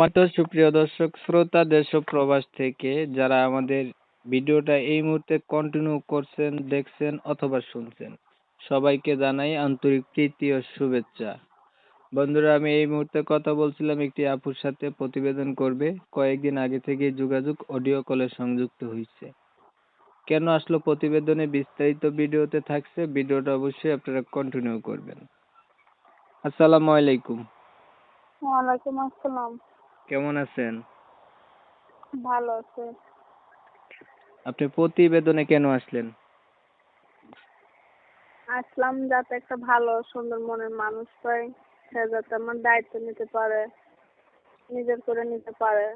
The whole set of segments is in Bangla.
মাত্র সুপ্রিয় দর্শক শ্রোতা দেশ ও প্রবাস থেকে যারা আমাদের ভিডিওটা এই মুহূর্তে কন্টিনিউ করছেন, দেখছেন অথবা শুনছেন, সবাইকে জানাই আন্তরিক প্রীতি ও শুভেচ্ছা। বন্ধুরা, আমি এই মুহূর্তে কথা বলছিলাম একটি আপুর সাথে, প্রতিবেদন করবে, কয়েকদিন আগে থেকে যোগাযোগ অডিও কলে সংযুক্ত হয়েছে। কেন আসলো প্রতিবেদনে বিস্তারিত ভিডিওতে থাকছে, ভিডিওটা অবশ্যই আপনারা কন্টিনিউ করবেন। আসসালামু আলাইকুম। ওয়ালাইকুম আসসালাম। কেমন আছেন? ভালো আছে। আপনি প্রতিবেদনে কেন আসলেন? আসলাম যাতে একটা ভালো সুন্দর মনের মানুষ পাই, সে যাতে আমার দায়িত্ব নিতে পারে, নিজের করে নিতে পারে,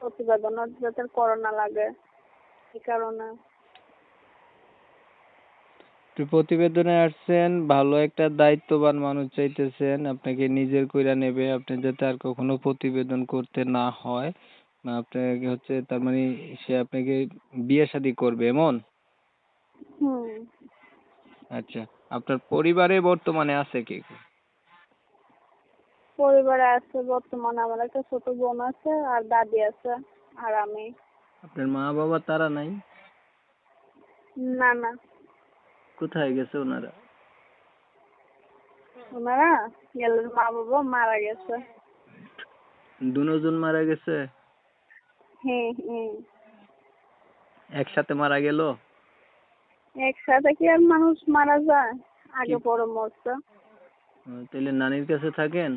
প্রতিবেদনও যাতে করা না লাগে, এই কারণে। আপনি প্রতিবেদনে আসছেন, ভালো একটা দায়িত্ববান মানুষ চাইতেছেন, আপনাকে নিজের কইরা নেবে, আপনি যাতে আর কখনো প্রতিবেদন করতে না হয়। আপনাকে হচ্ছে তার মানে সে আপনাকে বিয়ে শাদী করবে এমন? হুম। আচ্ছা, আপনার পরিবারে বর্তমানে আছে কে কে? পরিবারে আছে বর্তমানে আমার একটা ছোট বোন আছে, আর দাদি আছে, আর আমি। আপনার মা বাবা তারা নাই? না না, কোথায় গেছে ওনারা? ওনারা গেলেন, মা বাবা মারা গেছে। দুজন মারা গেছে? হ্যাঁ হ্যাঁ। একসাথে মারা গেল? একসাথে কি আর মানুষ মারা যায়? আগে পরে মরছে। তাহলে নানির কাছে থাকেন?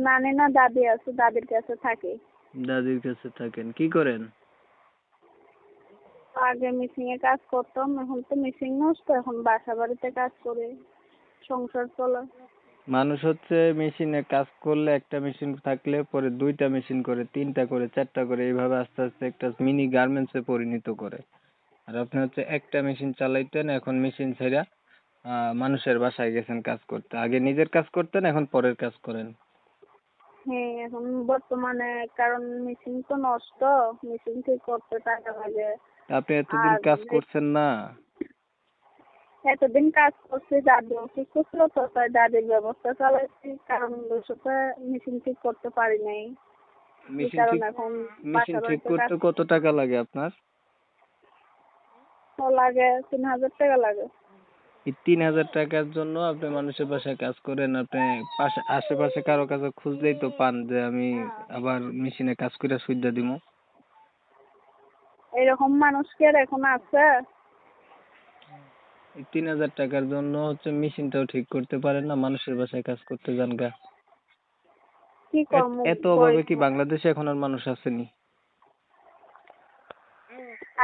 নানি না, দাদি আছে, দাদির কাছে থাকে। দাদির কাছে থাকেন। কি করেন? আগে মিশিং এ কাজ করতাম, এখন তো মিশিং নষ্ট, এখন বাসা বাড়িতে কাজ করে সংসার চলে। মানুষ হচ্ছে মেশিনে কাজ করলে, একটা মেশিন থাকলে পরে দুইটা মেশিন করে, তিনটা করে, চারটা করে, এইভাবে আস্তে আস্তে একটা মিনি গার্মেন্টসে পরিণত করে। আর আপনি হচ্ছে একটা মেশিন চালাইতেন, এখন মেশিন ছেড়া মানুষের বাসায় গেছেন কাজ করতে। আগে নিজের কাজ করতেন, এখন পরের কাজ করেন। হ্যাঁ, এখন বর্তমানে কারণ মেশিন তো নষ্ট, মেশিন ঠিক করতে টাকা লাগে। আপনি এতদিন আর কাজ করছেন না? এতদিন কাজ করছি, দাদি অসুস্থ ছিল তো, তাই দাদির ব্যবস্থা চালাইছি, কারণ সাথে মেশিন ঠিক করতে পারি নাই, এই মেশিন ঠিক কারণে এখন মেশিন বাসা ঠিক বাড়িতে কাজ করতে কত টাকা লাগে আপনার? তো লাগে, 3,000 টাকা লাগে। এই 3,000 টাকার জন্য আপনি মানুষের বাসায় কাজ করেন? আপনি পাশে আশেপাশে কারো কাছে খুঁজলেই তো পান যে আমি আবার মেশিনে কাজ করে সুবিধা দিব। এরকম মানুষ কি আর এখন আছে? এই 3,000 টাকার জন্য হচ্ছে মেশিনটাও ঠিক করতে পারেন না, মানুষের বাসায় কাজ করতে যান গা। কি কর্ম এত অভাবে কি বাংলাদেশে এখন আর মানুষ আসেনি?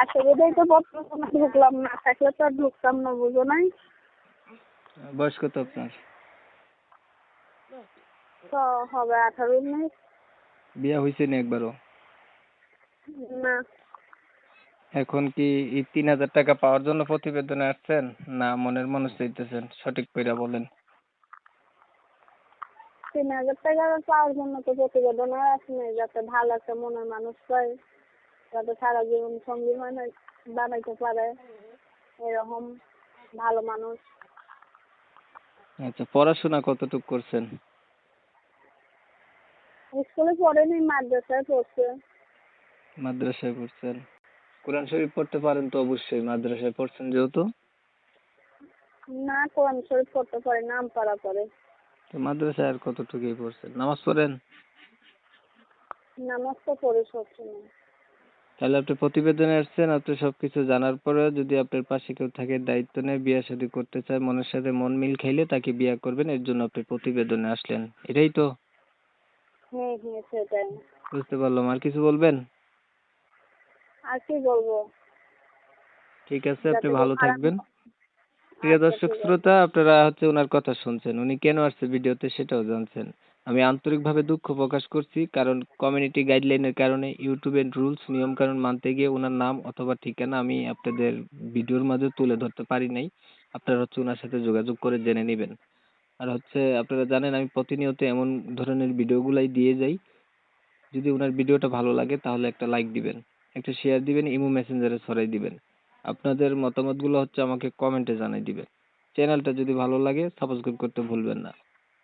আসলে তো বর্তমানে ঢুকলাম, না থাকলে তো আর ঢুকতাম না, বুঝো নাই। বয়স কত আপনার? তো হবে 18-19। বিয়ে হয়েছে না একবারও? না, এখন কি এই 3,000 টাকা পাওয়ার জন্য প্রতিবেদনে আসছেন, না মনের মানুষ চাইতেছেন? সঠিক কইরা বলেন। 3,000 টাকা পাওয়ার জন্য তো প্রতিবেদন আর আসেনি, যাতে ভালো একটা মনের মানুষ পাই, যাতে সারা জীবন সঙ্গী বানাইতে পারে, এরকম ভালো মানুষ। আচ্ছা, পড়াশোনা কতটুকু করছেন? স্কুলে পড়েনি, মাদ্রাসায় পড়ছে। মাদ্রাসায় পড়ছেন? কোরআন শরীফ পড়তে পারেন তো অবশ্যই, মাদ্রাসায় পড়ছেন যেহেতু। না, কোরআন শরীফ পড়তে পারে, নাম পড়া পড়ে। তো মাদ্রাসায় আর কতটুকুই পড়ছেন? নামাজ পড়েন? নামাজ তো পড়ে সবসময়। তাহলে আপনি প্রতিবেদনে আসছেন, আপনি সবকিছু জানার পরেও যদি আপনার পাশে কেউ থাকে, দায়িত্ব নেয়, বিয়ে শাদী করতে চায়, মনের সাথে মন মিল খাইলে তাকে বিয়ে করবেন, এর জন্য আপনি প্রতিবেদনে আসলেন, এটাই তো? হ্যাঁ হ্যাঁ, সেটাই। বুঝতে পারলাম। আর কিছু বলবেন? আর কি বলবো? ঠিক আছে, আপনি যাতে ভালো থাকবেন। প্রিয় আচ্ছা, দর্শক ঠিক আছে। শ্রোতা, আপনারা হচ্ছে ওনার কথা শুনছেন, উনি কেন আসছে ভিডিওতে সেটাও জানছেন। আমি আন্তরিকভাবে দুঃখ প্রকাশ করছি, কারণ কমিউনিটি গাইডলাইনের কারণে ইউটিউবের রুলস নিয়ম কানুন মানতে গিয়ে ওনার নাম অথবা ঠিকানা আমি আপনাদের ভিডিওর মাঝে তুলে ধরতে পারি নাই। আপনারা হচ্ছে ওনার সাথে যোগাযোগ করে জেনে নেবেন। আর হচ্ছে আপনারা জানেন আমি প্রতিনিয়ত এমন ধরনের ভিডিওগুলাই দিয়ে যাই। যদি ওনার ভিডিওটা ভালো লাগে তাহলে একটা লাইক দিবেন, একটা শেয়ার দিবেন, ইমো মেসেঞ্জারে ছড়াই দিবেন। আপনাদের মতামতগুলো হচ্ছে আমাকে কমেন্টে জানাই দিবেন। চ্যানেলটা যদি ভালো লাগে সাবস্ক্রাইব করতে ভুলবেন না।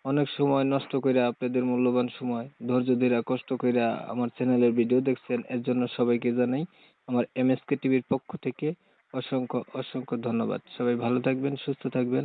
অনেক সময় নষ্ট কইরা, আপনাদের মূল্যবান সময় ধৈর্য ধইরা কষ্ট কইরা আমার চ্যানেলের ভিডিও দেখছেন, এর জন্য সবাইকে জানাই আমার MSK টিভির পক্ষ থেকে অসংখ্য অসংখ্য ধন্যবাদ। সবাই ভালো থাকবেন, সুস্থ থাকবেন।